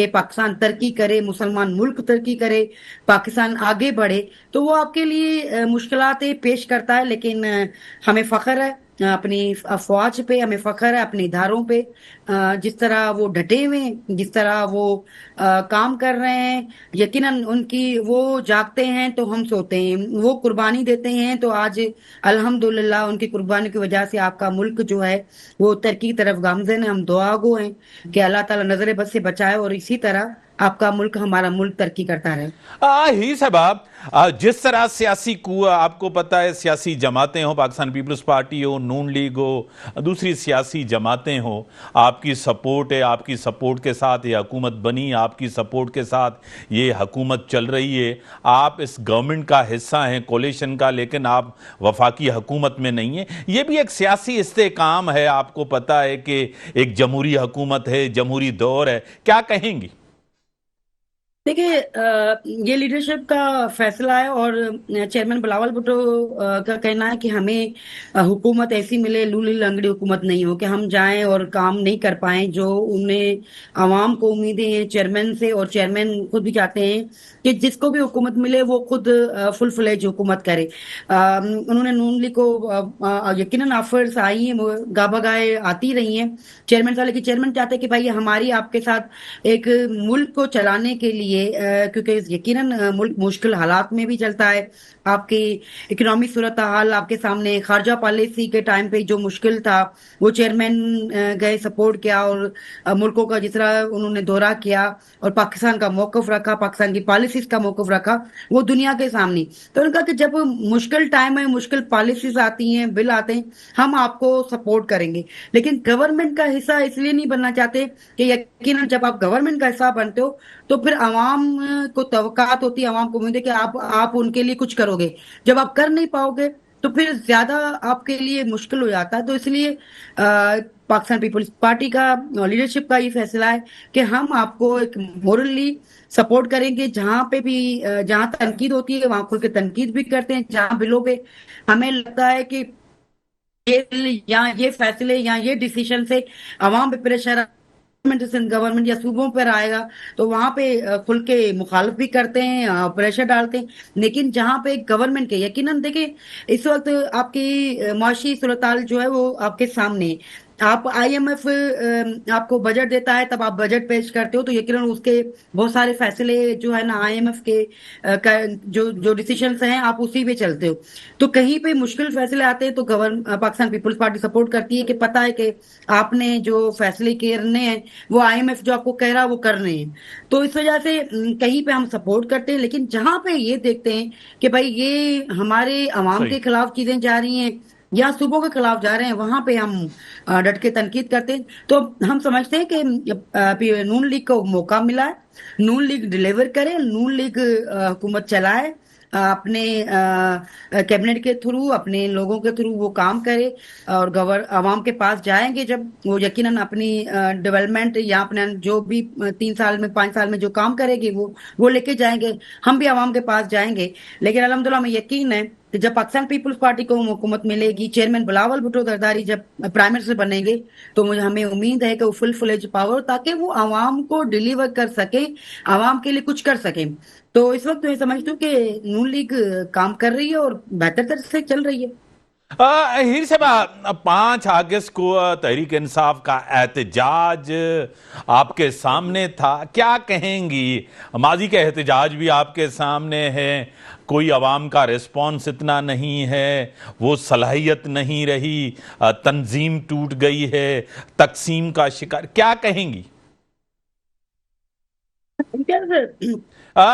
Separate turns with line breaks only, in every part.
کہ پاکستان ترقی کرے، مسلمان ملک ترقی کرے، پاکستان آگے بڑھے، تو وہ آپ کے لیے مشکلات پیش کرتا ہے، لیکن ہمیں فخر ہے اپنی افواج پہ، ہمیں فخر ہے اپنے اداروں پہ، جس طرح وہ ڈٹے ہوئے ہیں، جس طرح وہ کام کر رہے ہیں، یقیناً ان کی وہ جاگتے ہیں تو ہم سوتے ہیں، وہ قربانی دیتے ہیں تو آج الحمدللہ ان کی قربانی کی وجہ سے آپ کا ملک جو ہے وہ ترقی کی طرف گامزن ہے۔ ہم دعا گو ہیں کہ اللہ تعالیٰ نظر بد سے بچائے اور اسی طرح آپ کا ملک، ہمارا ملک ترقی کرتا رہے۔
ہی صاحب، جس طرح سیاسی آپ کو پتہ ہے، سیاسی جماعتیں ہوں، پاکستان پیپلز پارٹی ہو، نون لیگ ہو، دوسری سیاسی جماعتیں ہوں، آپ کی سپورٹ ہے، آپ کی سپورٹ کے ساتھ یہ حکومت بنی، آپ کی سپورٹ کے ساتھ یہ حکومت چل رہی ہے، آپ اس گورنمنٹ کا حصہ ہیں، کولیشن کا، لیکن آپ وفاقی حکومت میں نہیں ہیں۔ یہ بھی ایک سیاسی استحکام ہے، آپ کو پتہ ہے کہ ایک جمہوری حکومت ہے، جمہوری دور ہے، کیا کہیں گی؟
دیکھیے، یہ لیڈرشپ کا فیصلہ ہے، اور چیئرمین بلاول بھٹو کا کہنا ہے کہ ہمیں حکومت ایسی ملے، لولی لنگڑی حکومت نہیں ہو کہ ہم جائیں اور کام نہیں کر پائیں جو انہیں عوام کو امیدیں ہیں چیئرمین سے، اور چیئرمین خود بھی چاہتے ہیں کہ جس کو بھی حکومت ملے وہ خود فل فلیج حکومت کرے۔ انہوں نے نون لیگ کو یقیناً آفرز آئی ہیں، وہ گاہ بگائے آتی رہی ہیں چیئرمین صاحب، لیکن چیئرمین چاہتے ہیں کہ بھائی ہماری آپ کے ساتھ ایک ملک کو چلانے کے لیے، کیونکہ یقیناً ملک مشکل حالات میں بھی چلتا ہے، آپ کی اکنامی صورتحال آپ کے سامنے، خارجہ پالیسی کے ٹائم پہ جو مشکل تھا وہ چیئرمین گئے، سپورٹ کیا، اور ملکوں کا جس طرح انہوں نے دورہ کیا اور پاکستان کا موقف رکھا، پاکستان کی پالیسیز کا موقف رکھا وہ دنیا کے سامنے۔ تو انہوں نے کہا کہ جب مشکل ٹائم ہے، مشکل پالیسیز آتی ہیں، بل آتے ہیں، ہم آپ کو سپورٹ کریں گے، لیکن گورنمنٹ کا حصہ اس لیے نہیں بننا چاہتے کہ یقیناً جب آپ گورنمنٹ کا حصہ بنتے ہو تو پھر عوام کو توقعات ہوتی ہے، عوام کو امید ہے کہ آپ ان کے لیے کچھ کرو گے، جب آپ کر نہیں پاؤ گے تو پھر زیادہ آپ کے لیے مشکل ہو جاتا ہے۔ تو اس لیے پاکستان پیپلز پارٹی کا لیڈرشپ کا یہ فیصلہ ہے کہ ہم آپ کو ایک مورلی سپورٹ کریں گے، جہاں پہ بھی جہاں تنقید ہوتی ہے وہاں کھل کے تنقید بھی کرتے ہیں، جہاں بلوں پہ ہمیں لگتا ہے کہ یا یہ فیصلے یا یہ ڈیسیشن سے عوام پہ پریشر، گورنمنٹ یا صوبوں پر آئے گا تو وہاں پہ کھل کے مخالف بھی کرتے ہیں، پریشر ڈالتے ہیں، لیکن جہاں پہ گورنمنٹ کے یقیناً دیکھیں اس وقت آپ کی معاشی صورتحال جو ہے وہ آپ کے سامنے ہے۔ آپ آئی ایم ایف آپ کو بجٹ دیتا ہے، تب آپ بجٹ پیش کرتے ہو تو یقیناً اس کے بہت سارے فیصلے جو ہے نا آئی ایم ایف کے جو ڈیسیشنز ہیں آپ اسی پہ چلتے ہو، تو کہیں پہ مشکل فیصلے آتے ہیں تو پاکستان پیپلز پارٹی سپورٹ کرتی ہے کہ پتہ ہے کہ آپ نے جو فیصلے کرنے ہیں وہ آئی ایم ایف جو آپ کو کہہ رہا ہے وہ کرنے ہیں، تو اس وجہ سے کہیں پہ ہم سپورٹ کرتے ہیں، لیکن جہاں پہ یہ دیکھتے ہیں کہ بھائی یہ ہمارے عوام
صحیح۔
کے خلاف چیزیں جا رہی ہیں یا صوبوں کے خلاف جا رہے ہیں، وہاں پہ ہم ڈٹ کے تنقید کرتے ہیں۔ تو ہم سمجھتے ہیں کہ نون لیگ کو موقع ملا ہے، نون لیگ ڈیلیور کرے، نون لیگ حکومت چلائے، اپنے کیبنٹ کے تھرو، اپنے لوگوں کے تھرو وہ کام کرے، اور عوام کے پاس جائیں گے جب وہ یقیناً اپنی ڈیولپمنٹ یا اپنے جو بھی 3 سال میں 5 سال میں جو کام کرے گی وہ لے کے جائیں گے، ہم بھی عوام کے پاس جائیں گے۔ لیکن الحمدللہ ہمیں یقین ہے کہ جب پاکستان پیپلز پارٹی کو حکومت ملے گی، چیئرمین بلاول بھٹو زرداری جب پرائم منسٹر بنیں گے تو ہمیں امید ہے کہ وہ فل فلیج پاور، تاکہ وہ عوام کو ڈیلیور کر سکے، عوام کے لیے کچھ کر سکیں۔ تو اس وقت میں سمجھتی ہوں کہ نون لیگ کام کر رہی ہے اور بہتر طرح سے چل رہی ہے۔
ہیر صاحب، 5 اگست کو تحریک انصاف کا احتجاج آپ کے سامنے تھا، کیا کہیں گی؟ ماضی کا احتجاج بھی آپ کے سامنے ہے، کوئی عوام کا رسپانس اتنا نہیں ہے، وہ صلاحیت نہیں رہی، تنظیم ٹوٹ گئی ہے، تقسیم کا شکار، کیا کہیں گی؟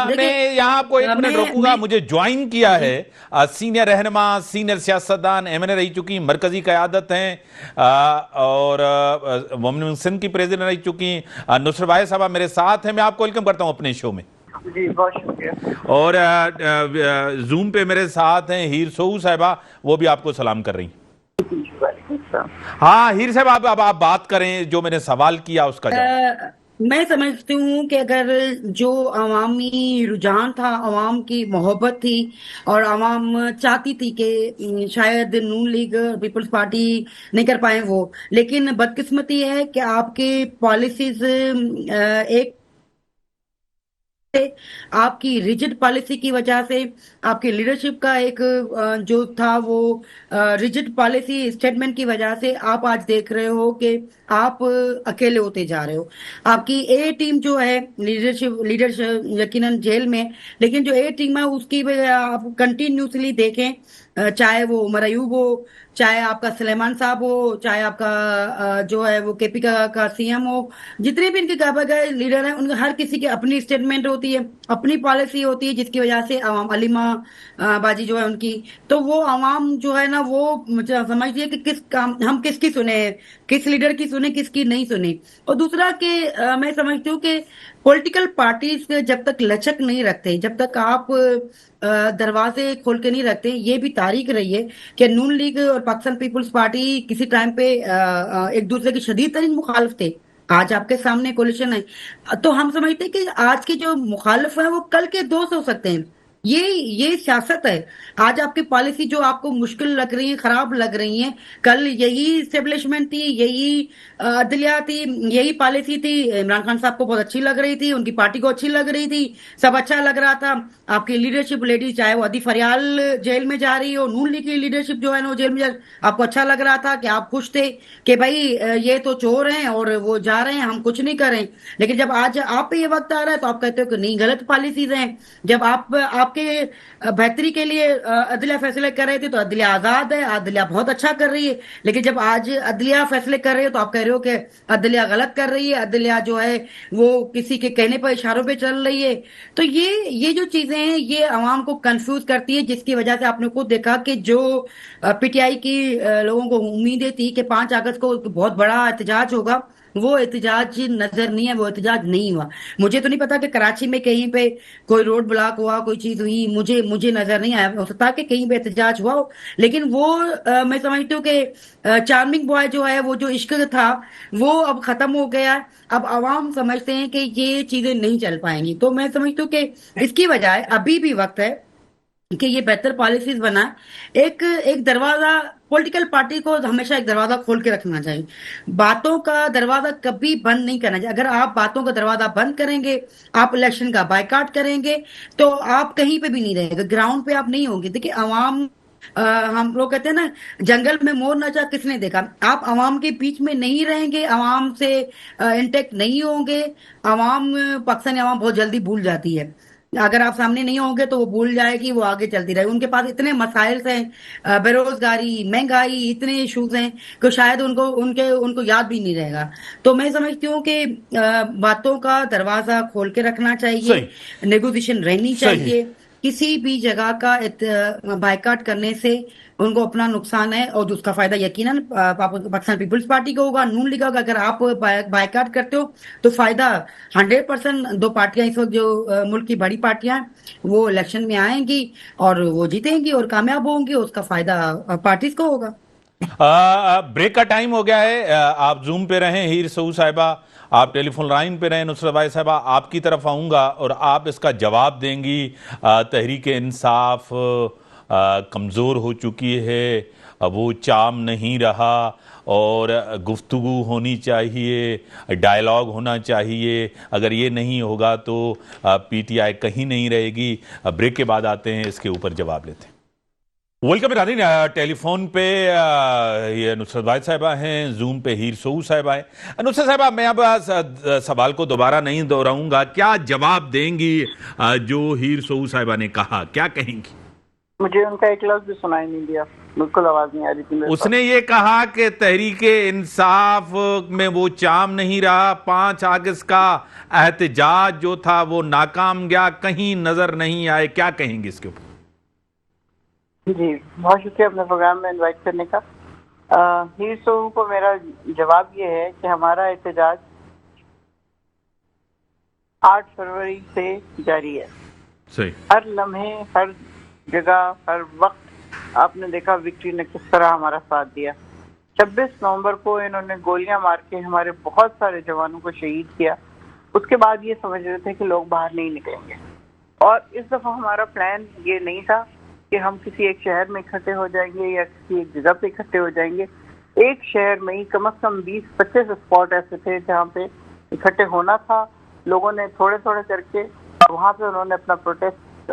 میں یہاں آپ کو 1 منٹ روکوں گا، مجھے جوائن کیا ہے سینئر رہنما، سینئر سیاستدان، ایم این اے رہی چکی، مرکزی قیادت ہیں، اور مومن سندھ کی پریزیڈنٹ رہی چکی، نصرت بھائی صاحبہ میرے ساتھ ہیں، میں آپ کو ویلکم کرتا ہوں اپنے شو میں۔
جی بہت شکریہ۔
اور زوم پہ میرے ساتھ ہیں ہیر سوہو صاحبہ، وہ بھی آپ کو سلام کر رہی ہیں۔
وعلیکم السلام۔
ہاں ہیر صاحب، اب آپ بات کریں، جو میں نے سوال کیا اس کا جواب۔
میں سمجھتی ہوں کہ اگر جو عوامی رجحان تھا، عوام کی محبت تھی اور عوام چاہتی تھی کہ شاید نون لیگ پیپلز پارٹی نہیں کر پائے وہ، لیکن بدقسمتی ہے کہ آپ کے پالیسیز ایک آپ کی ریجڈ پالیسی کی وجہ سے، آپ کی لیڈرشپ کا ایک جو تھا وہ ریجڈ پالیسی اسٹیٹمنٹ کی وجہ سے آپ آج دیکھ رہے ہو کہ آپ اکیلے ہوتے جا رہے ہو. آپ کی اے ٹیم جو ہے لیڈرشپ یقیناً جیل میں، لیکن جو اے ٹیم ہے اس کی آپ کنٹینیوسلی دیکھیں، چاہے وہ عمر ایوب ہو، چاہے آپ کا سلیمان صاحب ہو، چاہے آپ کا جو ہے وہ کے پی کا سی ایم ہو، جتنے بھی ان کے گئے لیڈر ہیں ان کے ہر کسی کی اپنی اسٹیٹمنٹ ہوتی ہے، اپنی پالیسی ہوتی ہے، جس کی وجہ سے عوام علیمہ باجی جو ہے ان کی، تو وہ عوام جو ہے نا وہ سمجھتی ہے کہ ہم کس کی سنیں، کس لیڈر کی سنیں، کس کی نہیں سنیں. اور دوسرا کہ میں سمجھتی ہوں کہ پولیٹیکل پارٹیز جب تک لچک نہیں رکھتے، جب تک آپ دروازے کھول کے نہیں رکھتے، یہ بھی تاریخ رہی ہے کہ نون لیگ اور پاکستان پیپلز پارٹی کسی ٹائم پہ ایک دوسرے کے شدید ترین مخالف تھے. آج آپ کے سامنے کولیشن ہے، تو ہم سمجھتے ہیں کہ آج کے جو مخالف ہیں وہ کل کے دوست ہو سکتے ہیں. یہ سیاست ہے. آج آپ کی پالیسی جو آپ کو مشکل لگ رہی ہے، خراب لگ رہی ہیں، کل یہی اسٹیبلشمنٹ تھی، یہی عدلیہ تھی، یہی پالیسی تھی، عمران خان صاحب کو بہت اچھی لگ رہی تھی، ان کی پارٹی کو اچھی لگ رہی تھی، سب اچھا لگ رہا تھا. آپ کی لیڈرشپ لیڈیز چاہے وہ ادی فریال جیل میں جا رہی ہو، نون لیگ کی لیڈرشپ جو ہے نا وہ جیل میں آپ کو اچھا لگ رہا تھا کہ آپ خوش تھے کہ بھائی یہ تو چور ہیں اور وہ جا رہے ہیں، ہم کچھ نہیں کر رہے ہیں. لیکن جب آج آپ پہ یہ وقت آ رہا ہے تو آپ کہتے ہو کہ نہیں، غلط پالیسیز ہیں. جب آپ کے بہتری کے لیے عدلیہ فیصلے کر رہے تھے تو عدلیہ آزاد ہے، عدلیہ بہت اچھا کر رہی ہے. لیکن جب آج عدلیہ فیصلے کر رہے ہو تو آپ کہہ رہے ہو کہ عدلیہ غلط کر رہی ہے، عدلیہ جو ہے وہ کسی کے کہنے پر اشاروں پہ چل رہی ہے. تو یہ جو چیزیں ہیں یہ عوام کو کنفیوز کرتی ہے، جس کی وجہ سے آپ نے خود دیکھا کہ جو پی ٹی آئی کی لوگوں کو امیدیں تھی کہ 5 اگست کو بہت بڑا احتجاج ہوگا، وہ احتجاج نظر نہیں ہے، وہ احتجاج نہیں ہوا. مجھے تو نہیں پتا کہ کراچی میں کہیں پہ کوئی روڈ بلاک ہوا، کوئی چیز ہوئی، مجھے نظر نہیں آیا. ہو سکتا کہ کہیں پہ احتجاج ہوا ہو، لیکن وہ میں سمجھتی ہوں کہ چارمنگ بوائے جو ہے، وہ جو عشق تھا وہ اب ختم ہو گیا. اب عوام سمجھتے ہیں کہ یہ چیزیں نہیں چل پائیں گی. تو میں سمجھتی ہوں کہ اس کی بجائے ابھی بھی وقت ہے کہ یہ بہتر پالیسیز بنا. ایک دروازہ پولیٹیکل پارٹی کو ہمیشہ ایک دروازہ کھول کے رکھنا چاہیے، باتوں کا دروازہ کبھی بند نہیں کرنا چاہیے. اگر آپ باتوں کا دروازہ بند کریں گے، آپ الیکشن کا بائیکاٹ کریں گے، تو آپ کہیں پہ بھی نہیں رہے گا، گراؤنڈ پہ آپ نہیں ہوں گے. دیکھیے عوام، ہم لوگ کہتے ہیں نا جنگل میں مور ناچا کس نے دیکھا. آپ عوام کے بیچ میں نہیں رہیں گے، عوام سے انٹیکٹ نہیں ہوں گے. پاکستانی عوام بہت جلدی بھول جاتی ہے. اگر آپ سامنے نہیں ہوں گے تو وہ بھول جائے گی، وہ آگے چلتی رہے گی. ان کے پاس اتنے مسائل ہیں، بے روزگاری، مہنگائی، اتنے ایشوز ہیں کہ شاید ان کو یاد بھی نہیں رہے گا. تو میں سمجھتی ہوں کہ باتوں کا دروازہ کھول کے رکھنا چاہیے،
صحیح.
نیگوزیشن رہنی
صحیح.
چاہیے. کسی بھی جگہ کا بائیکاٹ کرنے سے ان کو اپنا نقصان ہے، اور اس کا فائدہ یقیناً پاکستان پیپلز پارٹی کو ہوگا، نون لیگ ہوگا. اگر آپ بائیکاٹ کرتے ہو تو فائدہ 100%. 2 پارٹیاں اس وقت جو ملک کی بڑی پارٹیاں وہ الیکشن میں آئیں گی اور وہ جیتیں گی اور کامیاب ہوں گی، اس کا فائدہ پارٹیز کو ہوگا.
بریک کا ٹائم ہو گیا ہے. آپ زوم پہ رہیں ہیر سعود صاحبہ، آپ ٹیلی فون لائن پہ رہیں. نصرت بھائی صاحبہ آپ کی طرف آؤں گا اور آپ اس کا جواب دیں گی. تحریک انصاف کمزور ہو چکی ہے، وہ چام نہیں رہا، اور گفتگو ہونی چاہیے، ڈائلاگ ہونا چاہیے. اگر یہ نہیں ہوگا تو پی ٹی آئی کہیں نہیں رہے گی. بریک کے بعد آتے ہیں، اس کے اوپر جواب لیتے ہیں. ویلکم ناظرین، ٹیلی فون پہ یہ نصرت بھائی صاحبہ ہیں، زوم پہ ہیر سعود صاحبہ ہیں. نصرت صاحبہ میں اب سوال کو دوبارہ نہیں دہراؤں گا، کیا جواب دیں گی جو ہیر سعود صاحبہ نے کہا؟ کیا کہیں گی؟
مجھے ان کا ایک لفظ بھی سنائی نہیں دیا، بالکل آواز نہیں آ رہی تھی.
اس نے یہ کہا کہ تحریک انصاف میں وہ چام نہیں رہا، 5 اگست کا احتجاج جو تھا وہ ناکام گیا، کہیں نظر نہیں آئے. کیا کہیں گے اس کے اوپر؟
جی بہت شکریہ اپنے پروگرام میں انوائٹ کرنے کا. ہیر سعود کو میرا جواب یہ ہے کہ ہمارا احتجاج 8 فروری سے جاری ہے.
صحیح.
ہر لمحے، ہر جگہ، ہر وقت آپ نے دیکھا وکٹری نے کس طرح ہمارا ساتھ دیا. 26 نومبر کو انہوں نے گولیاں مار کے ہمارے بہت سارے جوانوں کو شہید کیا. اس کے بعد یہ سمجھ رہے تھے کہ لوگ باہر نہیں نکلیں گے، اور اس دفعہ ہمارا پلان یہ نہیں تھا کہ ہم کسی ایک شہر میں اکٹھے ہو جائیں گے یا کسی ایک جگہ پہ اکٹھے ہو جائیں گے. ایک شہر میں ہی کم از کم 20-25 اسپاٹ ایسے تھے جہاں پہ اکٹھے ہونا تھا. لوگوں نے تھوڑے تھوڑے کر کے اور وہاں پہ انہوں نے اپنا پروٹیسٹ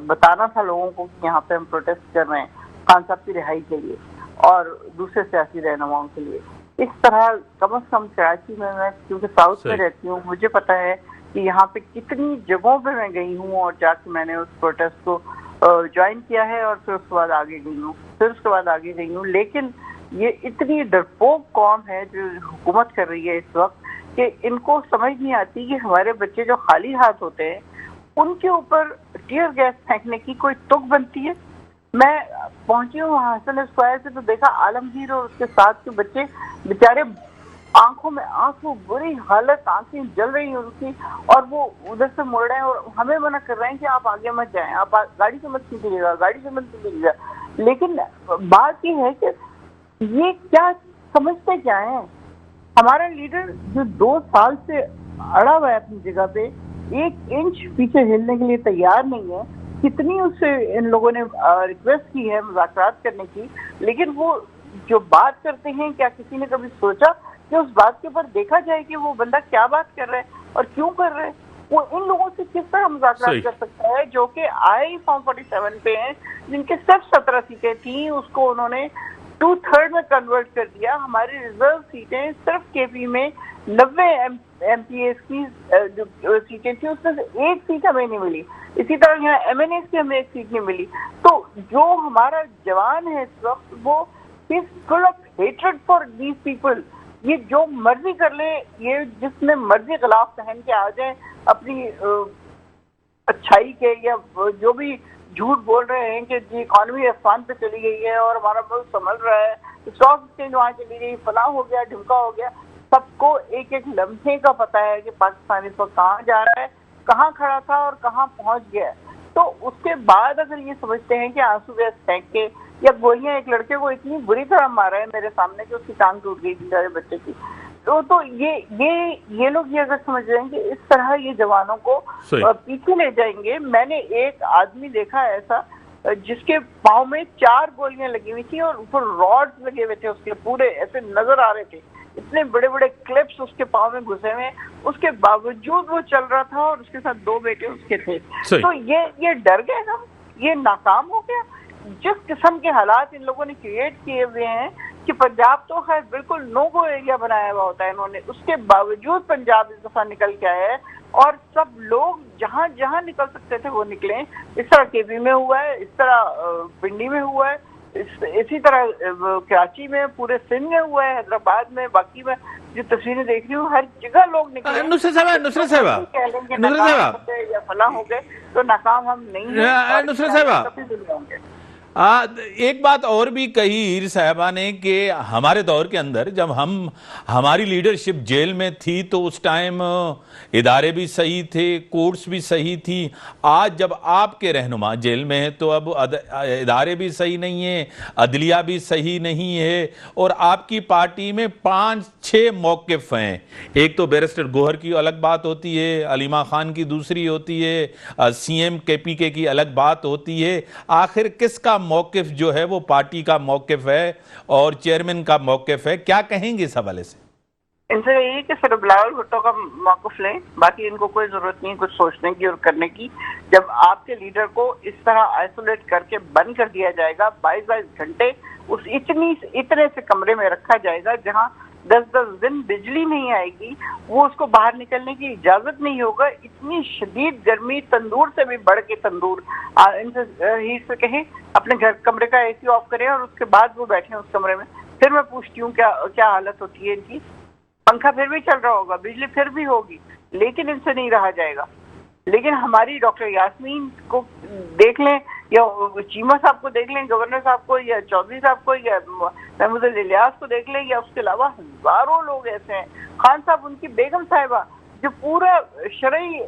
بتانا تھا لوگوں کو کہ یہاں پہ ہم پروٹیسٹ کر رہے ہیں خان صاحب کی رہائی کے لیے اور دوسرے سیاسی رہنماؤں کے لیے. اس طرح کم از کم کراچی میں کیونکہ ساؤتھ میں رہتی ہوں مجھے پتا ہے کہ یہاں پہ کتنی جگہوں پہ میں گئی ہوں اور جا کے میں نے اس پروٹیسٹ کو جوائن کیا ہے اور پھر اس کے بعد آگے گئی ہوں. لیکن یہ اتنی ڈرپوک قوم ہے جو حکومت کر رہی ہے اس وقت کہ ان کو سمجھ نہیں آتی کہ ہمارے بچے جو خالی ہاتھ ہوتے ہیں ان کے اوپر ٹیئر گیس پھینکنے کی کوئی تک بنتی ہے. میں پہنچی ہوں وہاں حسن اسکوائر سے تو دیکھا عالمگیر اور اس کے ساتھ کے بچے بیچارے آنکھوں میں آنسو, بری حالت, آنکھیں جل رہی ہیں ان کی, اور وہ ادھر سے مڑ رہے ہیں اور ہمیں منع کر رہے ہیں کہ آپ آگے مت جائیں, آپ گاڑی سے مت کھینچیے گا. لیکن بات یہ ہے کہ یہ کیا سمجھتے کیا ہیں؟ ہمارا لیڈر جو 2 سال سے اڑا ہوا ہے اپنی جگہ پہ, 1 انچ پیچھے ہلنے کے لیے تیار نہیں ہے. کتنی اس سے ان لوگوں نے ریکویسٹ کی ہے مذاکرات کرنے کی, لیکن وہ جو بات کرتے ہیں کیا کسی نے کبھی سوچا کہ اس بات کے اوپر دیکھا جائے کہ وہ بندہ کیا بات کر رہا ہے اور کیوں کر رہا ہے؟ وہ ان لوگوں سے کس طرح مذاکرات کر سکتا ہے جو کہ آئی فارم 47 پہ ہیں, جن کے صرف 17 سیٹیں تھیں, اس کو انہوں نے 2/3 میں کنورٹ کر دیا. ہماری ریزرو سیٹیں صرف کے پی میں 90 ایم پی ایس کی جو سیٹیں تھیں اس میں سے 1 سیٹ ہمیں نہیں ملی. اسی طرح یہاں ایم این ایس کی ہمیں 1 سیٹ نہیں ملی. تو جو ہمارا جوان ہے اس وقت وہ is full of hatred for these people. یہ جو مرضی کر لے, یہ جس میں مرضی غلاف پہن کے آ جائیں اپنی اچھائی کے, یا جو بھی جھوٹ بول رہے ہیں کہ جی اکانومی آسمان پہ چلی گئی ہے اور ہمارا ملک سنبھل رہا ہے, اسٹاک ایکسچینج وہاں چلی گئی, فلاں ہو گیا, ڈھمکا ہو گیا. سب کو ایک ایک لمحے کا پتہ ہے کہ پاکستان اس وقت کہاں جا رہا ہے, کہاں کھڑا تھا اور کہاں پہنچ گیا ہے. تو اس کے بعد اگر یہ سمجھتے ہیں کہ آنسو گیس پھینک کے یا گولیاں ایک لڑکے کو اتنی بری طرح مارا ہے میرے سامنے کہ اس کی ٹانگ ٹوٹ گئی بیچارے بچے کی, تو یہ لوگ یہ اگر سمجھ رہے ہیں کہ اس طرح یہ جوانوں کو پیچھے لے جائیں گے. میں نے ایک آدمی دیکھا ایسا جس کے پاؤں میں 4 گولیاں لگی ہوئی تھی اور اوپر راڈ لگے ہوئے تھے, اس کے پورے ایسے نظر آ رہے تھے, اتنے بڑے بڑے کلپس اس کے پاؤں میں گھسے ہوئے. اس کے باوجود وہ چل رہا تھا اور اس کے ساتھ 2 بیٹے اس کے تھے. تو یہ ڈر گئے نا, یہ ناکام ہو گیا. جس قسم کے حالات ان لوگوں نے کریٹ کیے ہوئے ہیں کہ پنجاب تو خیر بالکل نو گو ایریا بنایا ہوا ہوتا ہے انہوں نے, اس کے باوجود پنجاب اس دفعہ نکل کے آیا ہے اور سب لوگ جہاں جہاں نکل سکتے تھے وہ نکلے. اس طرح کے پی میں ہوا ہے, اس طرح پنڈی میں ہوا ہے, اسی طرح کراچی میں, پورے سندھ میں ہوا ہے, حیدرآباد میں, باقی میں جو تصویریں دیکھ رہی ہوں ہر جگہ لوگ نکلے.
نصرت صاحبہ
یا فلاں ہو گئے تو ناکام ہم نہیں ہیں.
نصرت صاحبہ ایک بات اور بھی کہی ہیر صاحبہ نے کہ ہمارے دور کے اندر جب ہماری لیڈرشپ جیل میں تھی تو اس ٹائم ادارے بھی صحیح تھے, کورٹس بھی صحیح تھی. آج جب آپ کے رہنما جیل میں ہیں تو اب ادارے بھی صحیح نہیں ہیں, عدلیہ بھی صحیح نہیں ہے, اور آپ کی پارٹی میں 5-6 موقف ہیں. ایک تو بیرسٹر گوہر کی الگ بات ہوتی ہے, علیمہ خان کی دوسری ہوتی ہے, سی ایم کے پی کے کی الگ بات ہوتی ہے. آخر کس کا موقف جو ہے وہ پارٹی کا موقف ہے اور چیئرمین کا موقف ہے؟ کیا کہیں گے اس حوالے سے؟
ان سے یہی کہ صرف بلاول بھٹو کا موقف لیں, باقی ان کو کوئی ضرورت نہیں کچھ سوچنے کی اور کرنے کی. جب آپ کے لیڈر کو اس طرح آئسولیٹ کر کے بند کر دیا جائے گا, 22 گھنٹے اس اتنے سے کمرے میں رکھا جائے گا جہاں 10 دن بجلی نہیں آئے گی, وہ اس کو باہر نکلنے کی اجازت نہیں ہوگا. اتنی شدید گرمی, تندور سے بھی بڑھ کے تندور. ان سے کہیں اپنے گھر کمرے کا اے سی آف کریں اور اس کے بعد وہ بیٹھیں اس کمرے میں. پھر میں پوچھتی ہوں کیا حالت ہوتی ہے ان کی. پنکھا پھر بھی چل رہا ہوگا, بجلی پھر بھی ہوگی, لیکن ان سے نہیں رہا جائے گا. لیکن ہماری ڈاکٹر یاسمین کو دیکھ لیں یا چیمہ صاحب کو دیکھ لیں, گورنر صاحب کو یا چودھری صاحب کو یا محمود الیاس کو دیکھ لیں, یا اس کے علاوہ ہزاروں لوگ ایسے ہیں. خان صاحب, ان کی بیگم صاحبہ جو پورا شرعی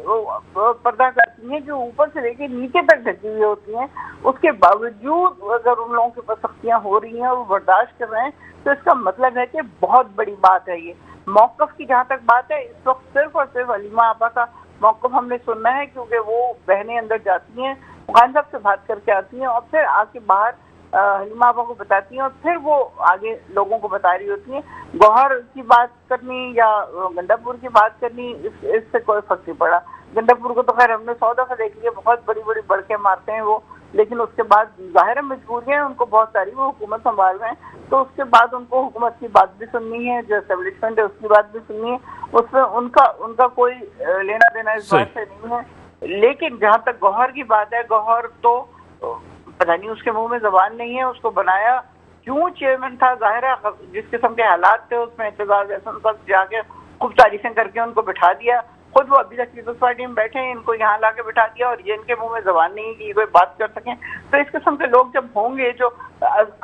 پردہ کرتی ہیں, جو اوپر سے لے کے نیچے تک ڈھکی ہوئی ہوتی ہیں, اس کے باوجود اگر ان لوگوں کے پاس سختیاں ہو رہی ہیں اور وہ برداشت کر رہے ہیں تو اس کا مطلب ہے کہ بہت بڑی بات ہے. یہ موقف کی جہاں تک بات ہے, اس وقت صرف اور صرف علیمہ آپا کا موقف ہم نے سننا ہے, کیونکہ وہ بہنیں اندر جاتی ہیں, خان صاحب سے بات کر کے آتی ہیں اور پھر آ کے باہر حلیمہ آپا کو بتاتی ہیں اور پھر وہ آگے لوگوں کو بتا رہی ہوتی ہیں. گوہر کی بات کرنی یا گنڈا پور کی بات کرنی, اس سے کوئی فرق نہیں پڑا. گنڈاپور کو تو خیر ہم نے 100 دفعہ دیکھ لیا، بہت بڑی بڑی بڑکیں مارتے ہیں وہ، لیکن اس کے بعد ظاہر ہے مجبوریاں ہیں ان کو بہت ساری، وہ حکومت سنبھال رہے ہیں، تو اس کے بعد ان کو حکومت کی بات بھی سننی ہے، جو اسٹیبلشمنٹ ہے اس کی بات بھی سننی ہے، اس میں ان کا کوئی لینا دینا اس بات سے نہیں ہے۔ لیکن جہاں تک گوہر کی بات ہے، گوہر تو پتہ نہیں اس کے منہ میں زبان نہیں ہے، اس کو بنایا کیوں چیئرمین تھا، ظاہر ہے جس قسم کے حالات تھے اس میں اعتزاز احسن تک جا کے خوب تعریفیں کر کے ان کو بٹھا دیا، خود وہ ابھی تک پیپلز پارٹی میں بیٹھے ہیں، ان کو یہاں لا کے بٹھا دیا اور یہ ان کے منہ میں زبان نہیں ہے کہ یہ کوئی بات کر سکیں۔ تو اس قسم کے لوگ جب ہوں گے جو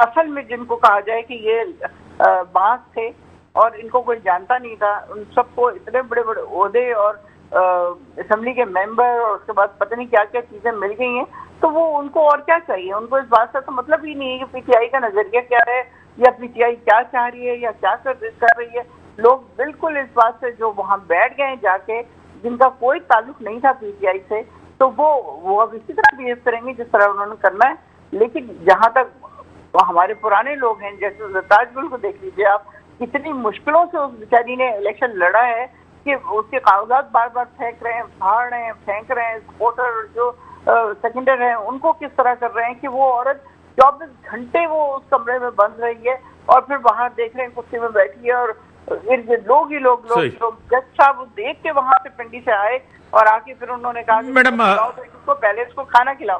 اصل میں جن کو کہا جائے کہ یہ بانس تھے اور ان کو کوئی جانتا نہیں تھا، ان سب کو اتنے بڑے بڑے عہدے اور اسمبلی کے ممبر اور اس کے بعد پتہ نہیں کیا کیا چیزیں مل گئی ہیں، تو وہ ان کو اور کیا چاہیے؟ ان کو اس بات سے تو مطلب ہی نہیں ہے کہ پی ٹی آئی کا نظریہ کیا ہے یا پی ٹی آئی کیا چاہ رہی ہے یا کیا کر رہی ہے۔ لوگ بالکل اس بات سے جو وہاں بیٹھ گئے جا کے، جن کا کوئی تعلق نہیں تھا پی ٹی آئی سے، تو وہ اب اسی طرح بہیو کریں گے جس طرح انہوں نے کرنا ہے۔ لیکن جہاں تک ہمارے پرانے لوگ ہیں، جیسے تاج گل کو دیکھ لیجیے آپ، کتنی مشکلوں سے اس بیچاری نے الیکشن لڑا ہے کہ اس کے کاغذات بار بار پھینک رہے ہیں، پھاڑ رہے ہیں، پھینک رہے ہیں، ووٹر جو سیکنڈر ہیں ان کو کس طرح کر رہے ہیں کہ وہ عورت 24 گھنٹے وہ اس کمرے میں بند رہی ہے اور پھر وہاں دیکھ رہے ہیں کرسی میں بیٹھی ہے اور لوگ ہی لوگ جج صاحب دیکھ کے وہاں سے پنڈی سے آئے اور آ کے پھر انہوں نے کہا کہ
میڈم
اس کو پہلے اس کو کھانا کھلاؤ۔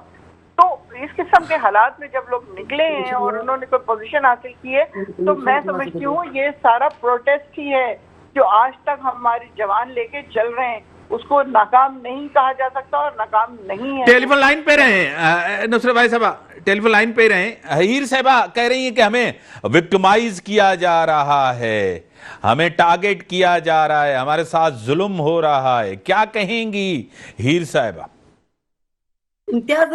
تو اس قسم کے حالات میں جب لوگ نکلے ہیں اور انہوں نے کوئی پوزیشن حاصل کی ہے، تو میں سمجھتی ہوں یہ سارا پروٹیسٹ ہی ہے جو آج تک ہماری جوان لے کے چل رہے ہیں، اس کو ناکام نہیں کہا جا سکتا اور ناکام نہیں ہے۔
ٹیلی فون لائن پہ رہیں نصرت بھائی صاحبہ، ٹیلی فون لائن پہ رہیں۔ ہیر صاحبہ کہہ رہی ہیں کہ ہمیں وکٹمائز کیا جا رہا ہے، ہمیں ٹارگٹ کیا جا رہا ہے، ہمارے ساتھ ظلم ہو رہا ہے، کیا کہیں گی ہیر صاحبہ؟
امتیاز،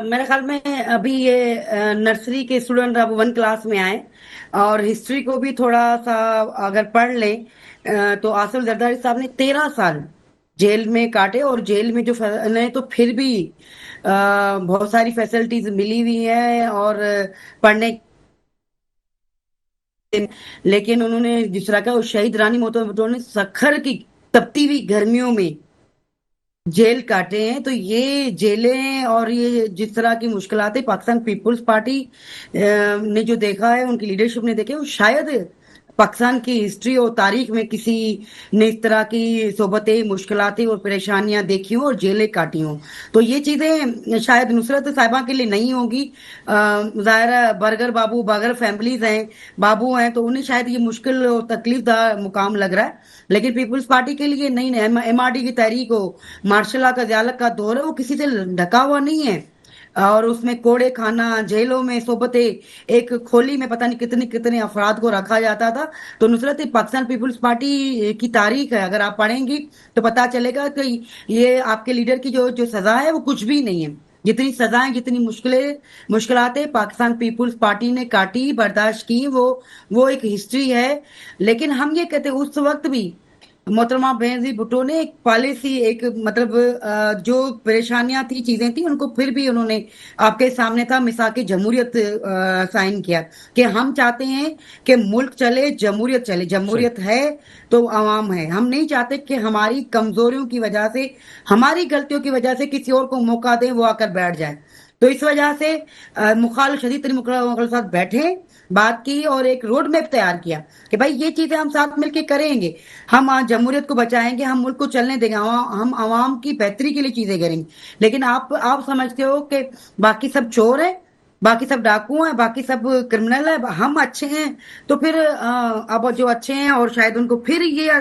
میرے خیال میں ابھی یہ نرسری کے اسٹوڈنٹ اب 1 کلاس میں آئے اور ہسٹری کو بھی تھوڑا سا اگر پڑھ لیں تو آصف زرداری صاحب نے 13 سال جیل میں کاٹے اور جیل میں جو تو پھر بھی بہت ساری فیسلٹیز ملی ہوئی ہیں اور پڑھنے، لیکن انہوں نے جس طرح کا شہید رانی موتو نے سکھر کی تپتی ہوئی گرمیوں میں جیل کاٹے ہیں، تو یہ جیلیں اور یہ جس طرح کی مشکلات پاکستان پیپلز پارٹی نے جو دیکھا ہے، ان کی لیڈرشپ نے دیکھے، وہ شاید پاکستان کی ہسٹری اور تاریخ میں کسی نے اس طرح کی صحبتیں، مشکلاتیں اور پریشانیاں دیکھی ہوں اور جیلیں کاٹی ہوں۔ تو یہ چیزیں شاید نصرت صاحبہ کے لیے نہیں ہوگی۔ ظاہر ہے برگر بابو باگر فیملیز ہیں، بابو ہیں، تو انہیں شاید یہ مشکل اور تکلیف دہ مقام لگ رہا ہے، لیکن پیپلز پارٹی کے لیے نہیں، ایم آر ڈی کی تحریک ہو، مارشل لا کا ضیالت کا دور ہے، وہ کسی سے ڈھکا ہوا نہیں ہے، اور اس میں کوڑے کھانا، جیلوں میں صحبتیں، ایک کھولی میں پتہ نہیں کتنے افراد کو رکھا جاتا تھا۔ تو نصرت پاکستان پیپلز پارٹی کی تاریخ ہے، اگر آپ پڑھیں گی تو پتہ چلے گا کہ یہ آپ کے لیڈر کی جو سزا ہے وہ کچھ بھی نہیں ہے۔ جتنی سزائیں، جتنی مشکلاتیں پاکستان پیپلز پارٹی نے کاٹی، برداشت کی، وہ ایک ہسٹری ہے۔ لیکن ہم یہ کہتے ہیں اس وقت بھی محترمہ بینظیر بھٹو نے ایک پالیسی، ایک مطلب جو پریشانیاں تھی، چیزیں تھیں، ان کو پھر بھی انہوں نے آپ کے سامنے تھا میثاق جمہوریت سائن کیا کہ ہم چاہتے ہیں کہ ملک چلے، جمہوریت چلے، جمہوریت ہے تو عوام ہے، ہم نہیں چاہتے کہ ہماری کمزوریوں کی وجہ سے، ہماری غلطیوں کی وجہ سے کسی اور کو موقع دیں، وہ آ کر بیٹھ جائے۔ تو اس وجہ سے شدید ترین مخالف ساتھ بیٹھے، بات کی اور ایک روڈ میپ تیار کیا کہ بھائی یہ چیزیں ہم ساتھ مل کے کریں گے، ہم جمہوریت کو بچائیں گے، ہم ملک کو چلنے دیں گے، ہم عوام کی بہتری کے لیے چیزیں کریں گے۔ لیکن آپ سمجھتے ہو کہ باقی سب چور ہیں، باقی سب ڈاکو ہیں، باقی سب کرمنل ہیں، ہم اچھے ہیں، تو پھر اب جو اچھے ہیں اور شاید ان کو پھر یہ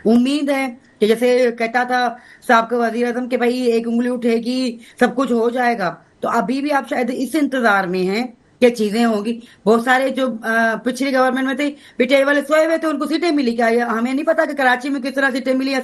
امید ہے کہ جیسے کہتا تھا سابقہ وزیر اعظم کہ بھائی ایک انگلی اٹھے گی سب کچھ ہو جائے گا، تو ابھی بھی آپ شاید اس انتظار میں ہیں کہ چیزیں ہوں گی۔ بہت سارے جو پچھلی گورنمنٹ میں تھے، پی ٹی آئی والے سوئے ہوئے تھے، ان کو سیٹیں ملی، کیا ہمیں نہیں پتا کہ کراچی میں کس طرح سیٹیں ملی یا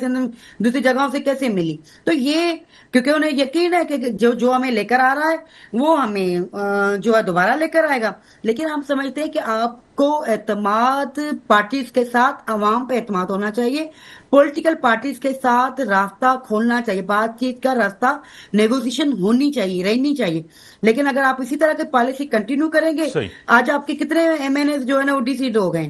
دوسری جگہوں سے کیسے ملی۔ تو یہ کیونکہ انہیں یقین ہے کہ جو ہمیں لے کر آ رہا ہے وہ ہمیں جو ہے دوبارہ لے کر آئے گا۔ لیکن ہم سمجھتے ہیں کہ آپ کو اعتماد پارٹیز کے ساتھ، عوام پہ اعتماد ہونا چاہیے، پولیٹیکل پارٹیز کے ساتھ راستہ کھولنا چاہیے، بات چیت کا راستہ، نیگوزیشن ہونی چاہیے، رہنی چاہیے۔ لیکن اگر آپ اسی طرح کی پالیسی کنٹینیو کریں گے، آج آپ کے کتنے ایم این ایز جو ہے نا وہ ڈی سیٹ ہو گئے،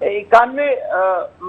91